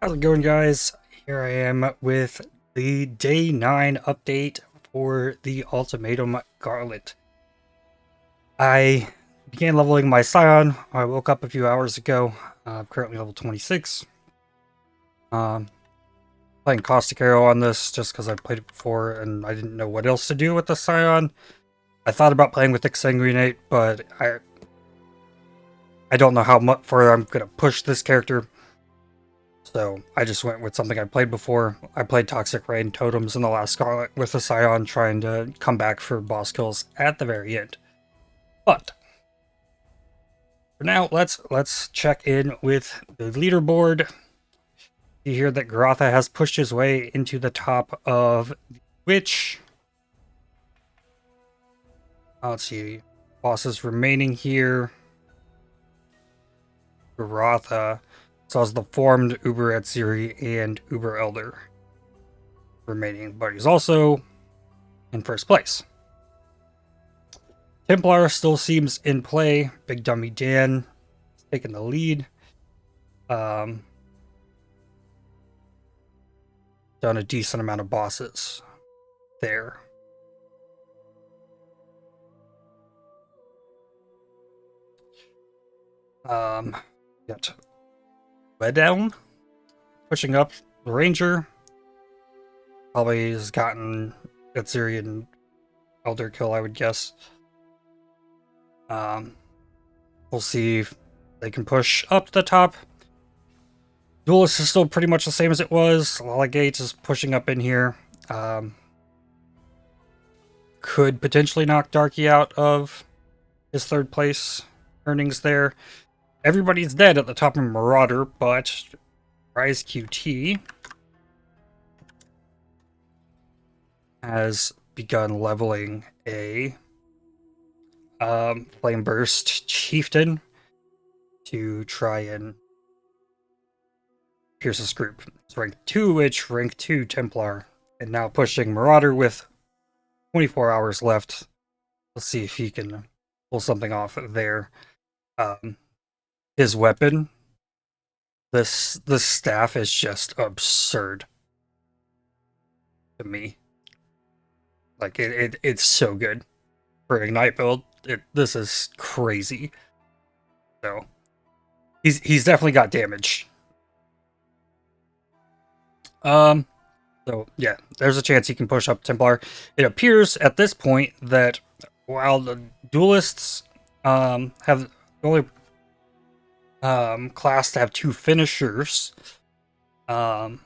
How's it going, guys? Here I am with the Day 9 update for the Ultimatum Gauntlet. I began leveling my Scion. I woke up a few hours ago. I'm currently level 26. Um, Playing Caustic Arrow on this just because I've played it before and I didn't know what else to do with the Scion. I thought about playing with Exsanguinate, but I don't know how much further I'm going to push this character. So I just went with something I played before. I played Toxic Rain Totems in the last Gauntlet with the Scion, trying to come back for boss kills at the very end. But for now, let's check in with the leaderboard. You hear that Garatha has pushed his way into the top of the Witch. Let's see, bosses remaining here. Garatha. So as the formed Uber Etziri and Uber Elder remaining, but he's also in first place. Templar still seems in play. Big Dummy Dan taking the lead. Done a decent amount of bosses there. Got Down pushing up the Ranger. Probably has gotten Etziri and Elder kill, I would guess. We'll see if they can push up to the top. Duelist is still pretty much the same as it was. Lala Gates is pushing up in here. Could potentially knock Darky out of his third place earnings there. Everybody's dead at the top of Marauder, but Rise QT has begun leveling a Flame Burst Chieftain to try and pierce this group. It's rank 2 Witch, rank 2 Templar, and now pushing Marauder with 24 hours left. Let's see if he can pull something off there. His weapon, this staff is just absurd to me. Like it's so good for Ignite build. This is crazy. So he's definitely got damage. So yeah, there's a chance he can push up Templar. It appears at this point that while the duelists have only class to have 2 finishers, Templar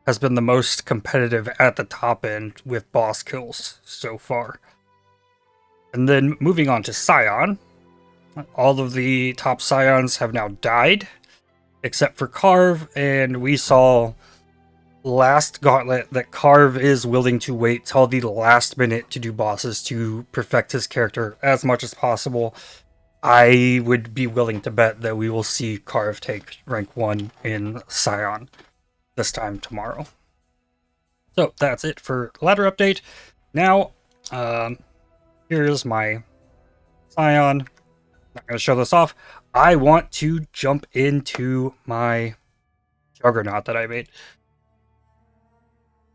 has been the most competitive at the top end with boss kills so far. And then moving on to Scion, all of the top Scions have now died, except for Carve, and we saw last Gauntlet that Carve is willing to wait till the last minute to do bosses to perfect his character as much as possible. I would be willing to bet that we will see Carve take rank 1 in Scion this time tomorrow. So that's it for ladder update. Now, here's my Scion. Not going to show this off. I want to jump into my Juggernaut that I made.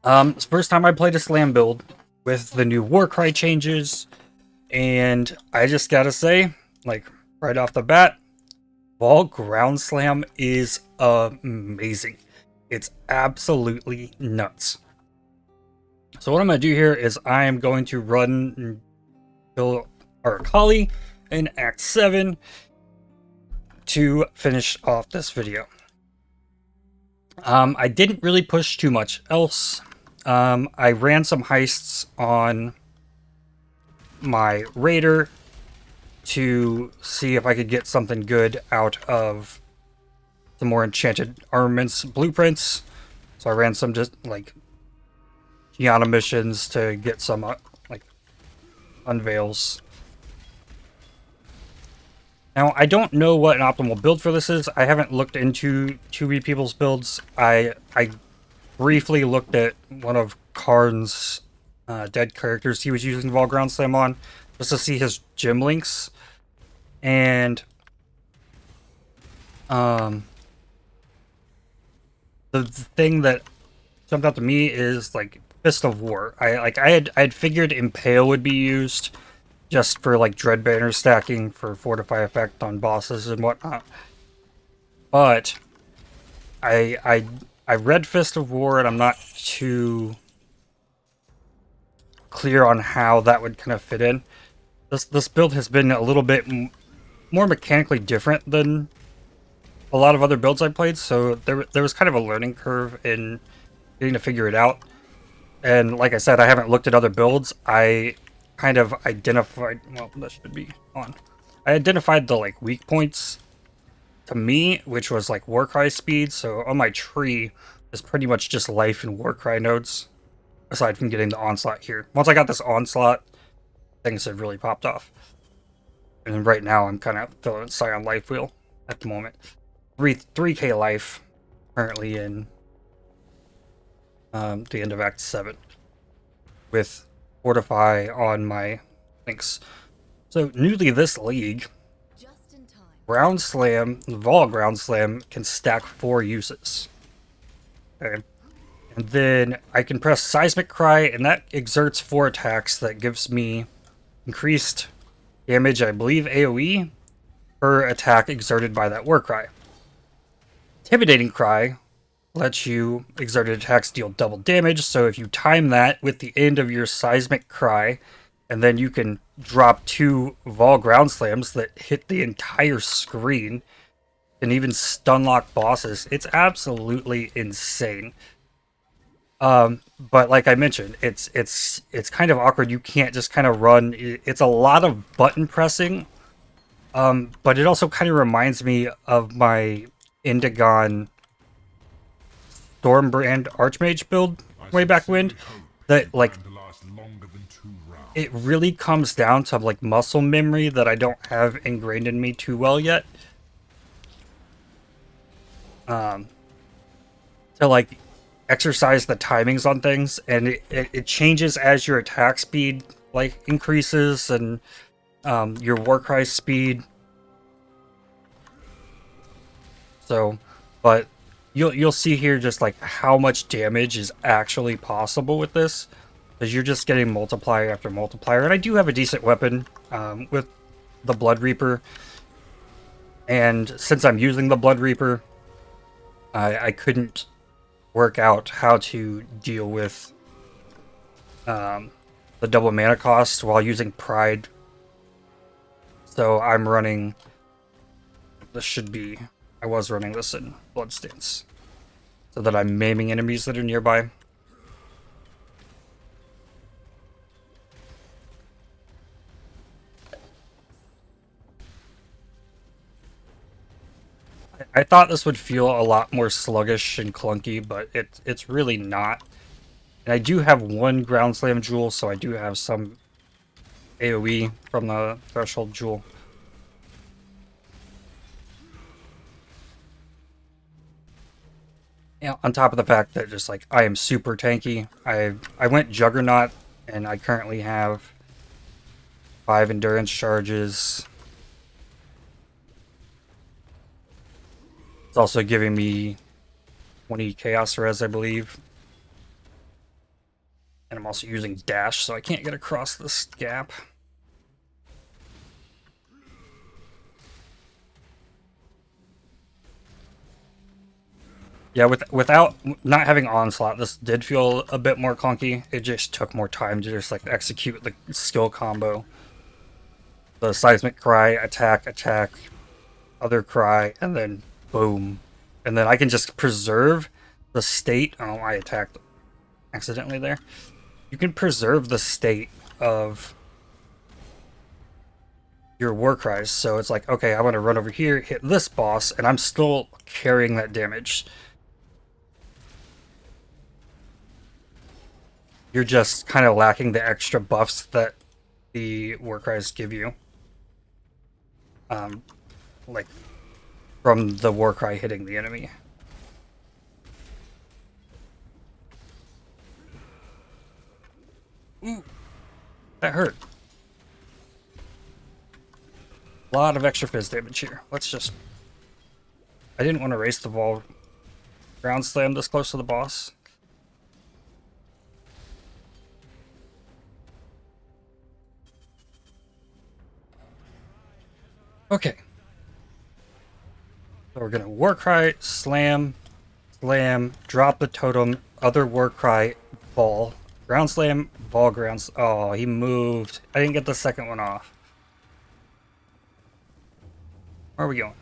It's the first time I played a slam build with the new Warcry changes, and I just gotta say, like, right off the bat, Vaal Ground Slam is amazing. It's absolutely nuts. So what I'm going to do here is I am going to run kill Arakaali in Act 7 to finish off this video. I didn't really push too much else. I ran some heists on my Raider to see if I could get something good out of some more enchanted armaments blueprints. So I ran some just like Gianna missions to get some like unveils. Now I don't know what an optimal build for this is. I haven't looked into 2B people's builds. I briefly looked at one of Karn's dead characters he was using Vaal Ground Slam on, just to see his gym links. And the thing that jumped out to me is like Fist of War. I had figured Impale would be used just for like Dread Banner stacking for Fortify effect on bosses and whatnot. But I read Fist of War and I'm not too clear on how that would kind of fit in. This build has been a little bit more mechanically different than a lot of other builds I played, so there was kind of a learning curve in getting to figure it out. And like I said, I haven't looked at other builds. I kind of identified, well, that should be on. I identified the like weak points to me, which was like Warcry speed. So on my tree is pretty much just life and Warcry nodes, aside from getting the onslaught here. Once I got this onslaught, things have really popped off. And right now I'm kind of filling Scion life wheel at the moment. 3k life currently in the end of Act 7 with Fortify on my links. So newly this league, Ground Slam, Vaal Ground Slam can stack 4 uses. Okay. And then I can press Seismic Cry, and that exerts 4 attacks that gives me increased damage, I believe AoE, per attack exerted by that Warcry. Intimidating Cry lets you exerted attacks deal double damage, so if you time that with the end of your Seismic Cry, and then you can drop 2 Vaal Ground Slams that hit the entire screen, and even stun lock bosses, it's absolutely insane. But like I mentioned, it's kind of awkward. You can't just kind of run. It's a lot of button pressing, but it also kind of reminds me of my Indigon Stormbrand Archmage build way back when, that like it really comes down to like muscle memory that I don't have ingrained in me too well yet. To like exercise the timings on things, and it changes as your attack speed like increases and your Warcry speed. So, but you'll see here just like how much damage is actually possible with this, because you're just getting multiplier after multiplier. And I do have a decent weapon with the Blood Reaper, and since I'm using the Blood Reaper, I couldn't work out how to deal with the double mana cost while using Pride. So I'm running, I was running this in Bloodstance, so that I'm maiming enemies that are nearby. I thought this would feel a lot more sluggish and clunky, but it's really not. And I do have 1 Ground Slam jewel, so I do have some AoE from the Threshold jewel. Yeah, on top of the fact that just like I am super tanky. I went Juggernaut, and I currently have 5 endurance charges. It's also giving me 20 Chaos Res, I believe. And I'm also using Dash, so I can't get across this gap. Yeah, without not having Onslaught, this did feel a bit more clunky. It just took more time to just like execute the skill combo. The Seismic Cry, attack, other cry, and then boom. And then I can just preserve the state. Oh, I attacked accidentally there. You can preserve the state of your war cries. So it's like, okay, I want to run over here, hit this boss, and I'm still carrying that damage. You're just kind of lacking the extra buffs that the war cries give you. Like from the war cry hitting the enemy. Ooh, that hurt. A lot of extra fizz damage here. Let's just... I didn't want to race the Vaal ground slam this close to the boss. Okay. So we're gonna Warcry, slam, slam, drop the totem, other Warcry, Vaal. Ground slam, Vaal, ground. Oh, he moved. I didn't get the second one off. Where are we going?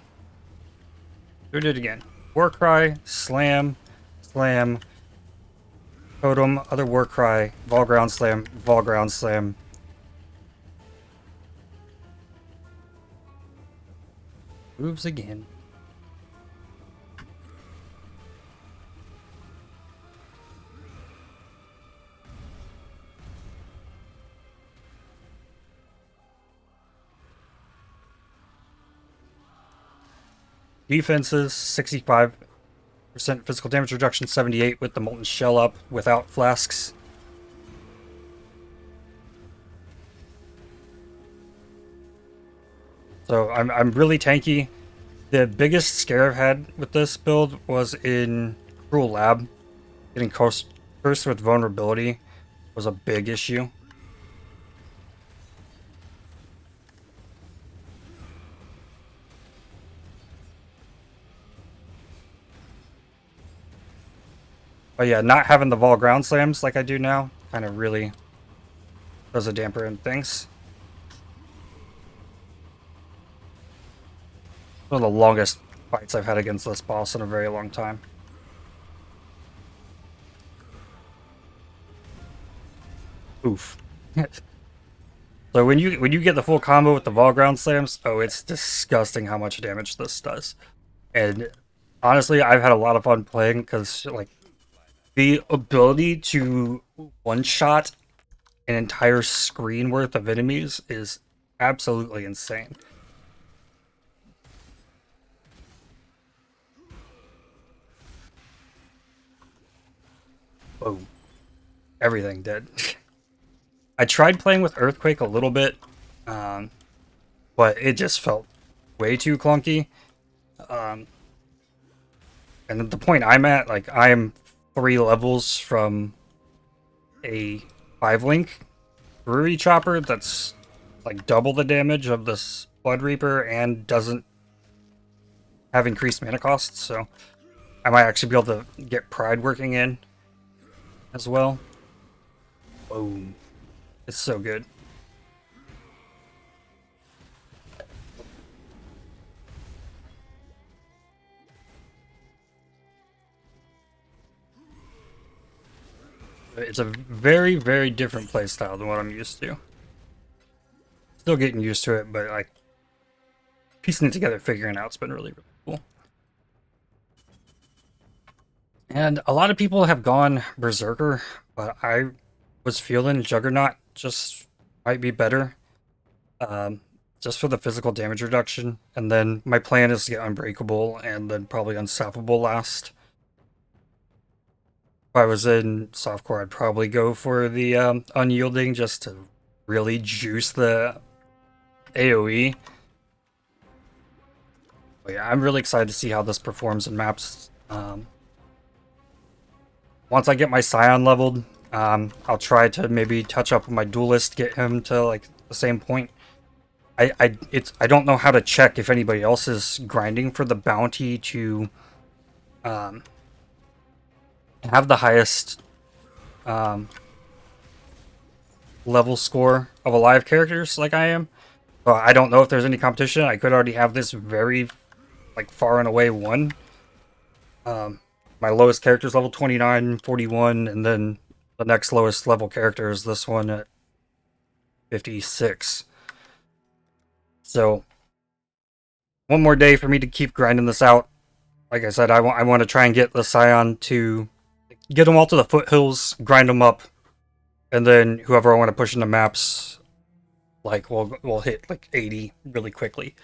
Do it again. Warcry, slam, slam, totem, other Warcry, Vaal ground slam, Vaal ground slam. Moves again. Defenses 65%, physical damage reduction 78 with the molten shell up without flasks. So I'm really tanky. The biggest scare I've had with this build was in Cruel Lab. Getting cursed with vulnerability was a big issue. But yeah, not having the Vaal ground slams like I do now kind of really does a damper in things. One of the longest fights I've had against this boss in a very long time. Oof. So when you get the full combo with the Vaal ground slams, oh, it's disgusting how much damage this does. And honestly, I've had a lot of fun playing because like the ability to one-shot an entire screen worth of enemies is absolutely insane. Boom. Everything dead. I tried playing with Earthquake a little bit, but it just felt way too clunky. And at the point I'm at, like, I'm 3 levels from a 5-link brewery chopper that's like double the damage of this Blood Reaper and doesn't have increased mana costs, so I might actually be able to get Pride working in as well. Boom. It's so good. It's a very, very different playstyle than what I'm used to. Still getting used to it, but like piecing it together, figuring it out's been really, really cool. And a lot of people have gone Berserker, but I was feeling Juggernaut just might be better. Just for the physical damage reduction. And then my plan is to get Unbreakable and then probably Unstoppable last. If I was in softcore, I'd probably go for the Unyielding just to really juice the AoE. But yeah, I'm really excited to see how this performs in maps. Once I get my Scion leveled, I'll try to maybe touch up with my Duelist, get him to like the same point. I don't know how to check if anybody else is grinding for the bounty to have the highest level score of alive characters like I am. So I don't know if there's any competition. I could already have this very like far and away one. My lowest character is level 29, 41, and then the next lowest level character is this one at 56. So, one more day for me to keep grinding this out. Like I said, I want to try and get the Scion to get them all to the foothills, grind them up, and then whoever I want to push into maps, like we'll hit like 80 really quickly.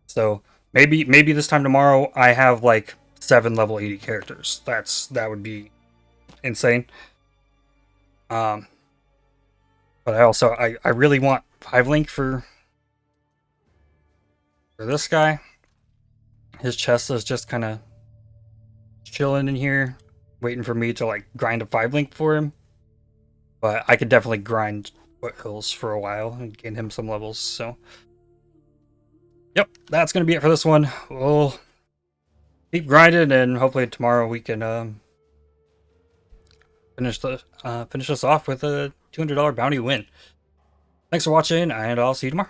So maybe this time tomorrow I have like 7 level 80 characters. That would be insane. But I really want 5-link for this guy. His chest is just kind of chilling in here, waiting for me to like grind a 5-link for him. But I could definitely grind Foothills for a while and gain him some levels. So, yep, that's gonna be it for this one. We'll keep grinding, and hopefully tomorrow we can finish this off with a $200 bounty win. Thanks for watching, and I'll see you tomorrow.